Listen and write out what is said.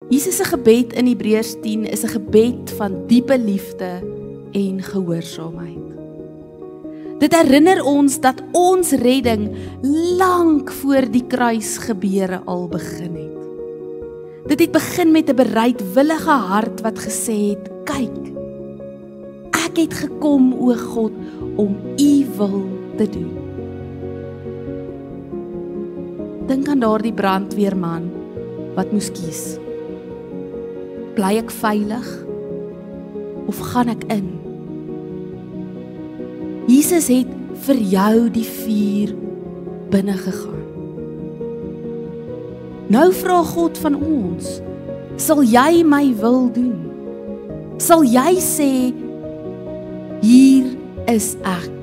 Jesus se gebed in Hebreërs 10 is 'n gebed van diepe liefde en gehoorsaamheid. Dit herinner ons dat ons redding lank voor die kruisgebeure al begin het. Dit het begin met 'n bereidwillige hart wat gesê het, kyk, ek het gekom, o God, om U wil te doen. Dink aan daardie brandweerman wat moes kies. Bly ek veilig of gaan ek in? Jesus het vir jou die vuur binne gegaan. Nou vra God van ons, sal jy my wil doen? Sal jy sê, hier is ek?